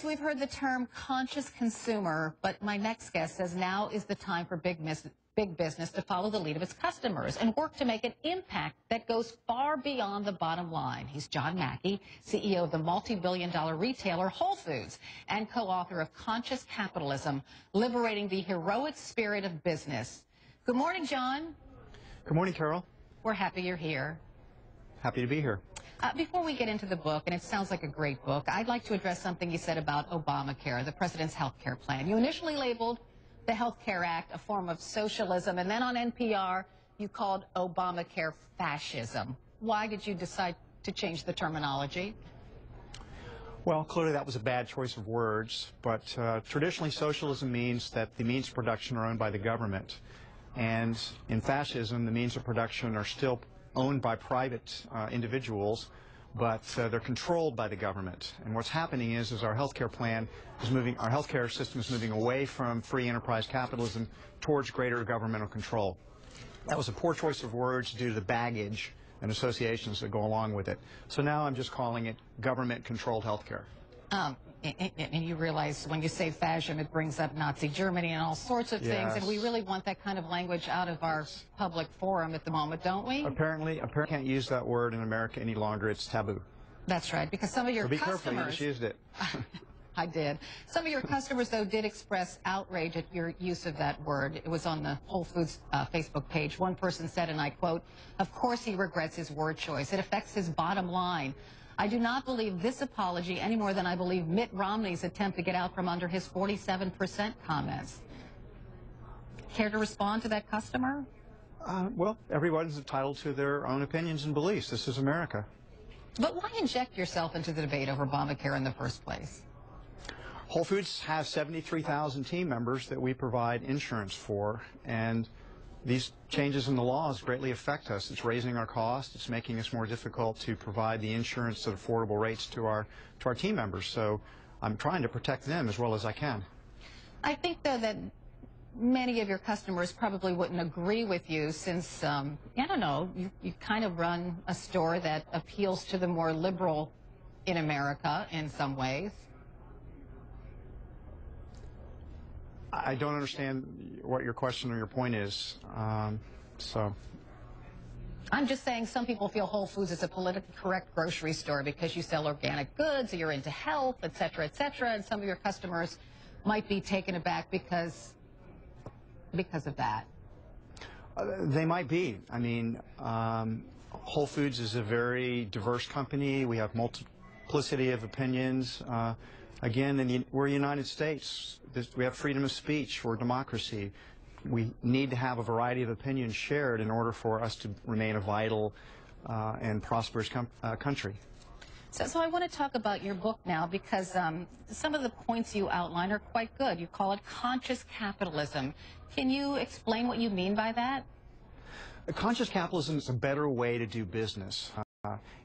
we've heard the term conscious consumer, but my next guest says now is the time for big business to follow the lead of its customers and work to make an impact that goes far beyond the bottom line. He's John Mackey, CEO of the multi-billion-dollar retailer Whole Foods and co-author of Conscious Capitalism, Liberating the Heroic Spirit of Business. Good morning, John. Good morning, Carol. We're happy you're here. Happy to be here. Before we get into the book, and it sounds like a great book, I'd like to address something you said about ObamaCare, the president's health care plan. You initially labeled the Health Care Act a form of socialism, and then on NPR you called ObamaCare fascism. Why did you decide to change the terminology? Well, clearly that was a bad choice of words, but traditionally socialism means that the means of production are owned by the government. And in fascism, the means of production are still owned by private individuals, but they're controlled by the government. And what's happening is our healthcare plan is moving, our healthcare system is moving away from free enterprise capitalism towards greater governmental control. That was a poor choice of words due to the baggage and associations that go along with it. So now I'm just calling it government-controlled healthcare. And you realize when you say fascism, it brings up Nazi Germany and all sorts of things, and we really want that kind of language out of our public forum at the moment, don't we? Apparently can't use that word in America any longer. It's taboo. That's right, because some of your customers... customers... So be careful, you just used it. I did. Some of your customers, though, did express outrage at your use of that word. It was on the Whole Foods Facebook page. One person said, and I quote, "Of course he regrets his word choice. It affects his bottom line. I do not believe this apology any more than I believe Mitt Romney's attempt to get out from under his 47% comments." Care to respond to that customer? Well, everyone's entitled to their own opinions and beliefs. This is America. But why inject yourself into the debate over Obamacare in the first place? Whole Foods has 73,000 team members that we provide insurance for, and these changes in the laws greatly affect us. It's raising our costs. It's making us more difficult to provide the insurance at affordable rates to our team members. So I'm trying to protect them as well as I can. I think, though, that many of your customers probably wouldn't agree with you since, I don't know, you kind of run a store that appeals to the more liberal in America in some ways. I don't understand what your question or your point is. I'm just saying some people feel Whole Foods is a politically correct grocery store because you sell organic goods, or you're into health, et cetera, and some of your customers might be taken aback because of that. They might be. I mean, Whole Foods is a very diverse company. We have multiplicity of opinions. Again, we're the United States. We have freedom of speech. We're democracy. We need to have a variety of opinions shared in order for us to remain a vital and prosperous country. So I want to talk about your book now because some of the points you outline are quite good. You call it conscious capitalism. Can you explain what you mean by that? Conscious capitalism is a better way to do business.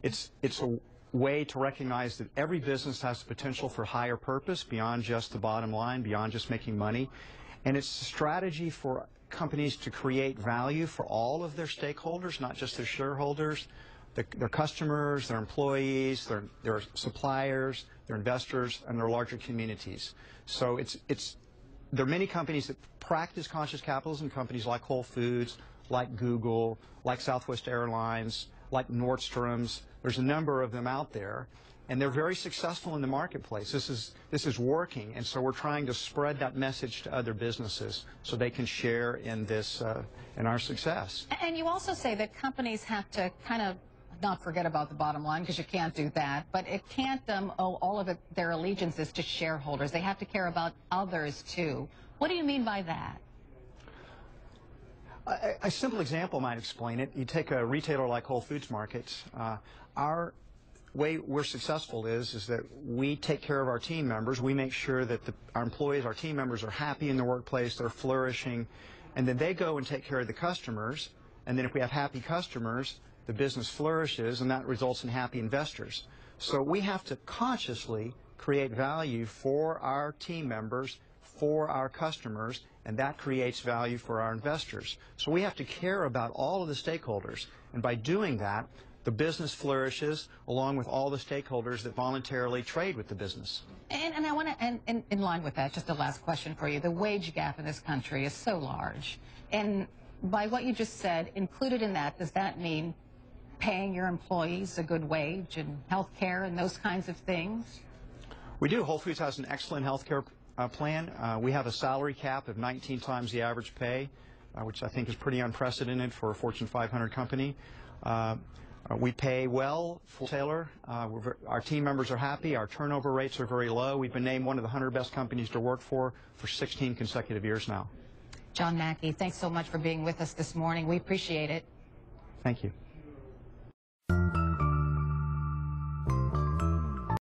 It's a way to recognize that every business has the potential for higher purpose beyond just the bottom line, beyond just making money. And it's a strategy for companies to create value for all of their stakeholders, not just their shareholders, their customers, their employees, their suppliers, their investors, and their larger communities. So there are many companies that practice conscious capitalism, companies like Whole Foods, like Google, like Southwest Airlines, like Nordstrom's. There's a number of them out there, and they're very successful in the marketplace. This is working, and so we're trying to spread that message to other businesses so they can share in this in our success. And you also say that companies have to kind of not forget about the bottom line, because you can't do that, but it can't owe all of their allegiances to shareholders. They have to care about others too. What do you mean by that? A simple example might explain it. You take a retailer like Whole Foods Market. Our way we're successful is that we take care of our team members. We make sure that our employees, our team members, are happy in the workplace, they're flourishing, and then they go and take care of the customers. And then if we have happy customers, the business flourishes, and that results in happy investors. So we have to consciously create value for our team members, for our customers, and that creates value for our investors. So we have to care about all of the stakeholders, and by doing that, the business flourishes along with all the stakeholders that voluntarily trade with the business. And I want to, and in line with that, just a last question for you. The wage gap in this country is so large. And by what you just said, included in that, does that mean paying your employees a good wage and health care and those kinds of things? We do. Whole Foods has an excellent health care plan. We have a salary cap of 19 times the average pay, which I think is pretty unprecedented for a Fortune 500 company. We pay well for Taylor. Our team members are happy. Our turnover rates are very low. We've been named one of the 100 best companies to work for 16 consecutive years now. John Mackey, thanks so much for being with us this morning. We appreciate it. Thank you.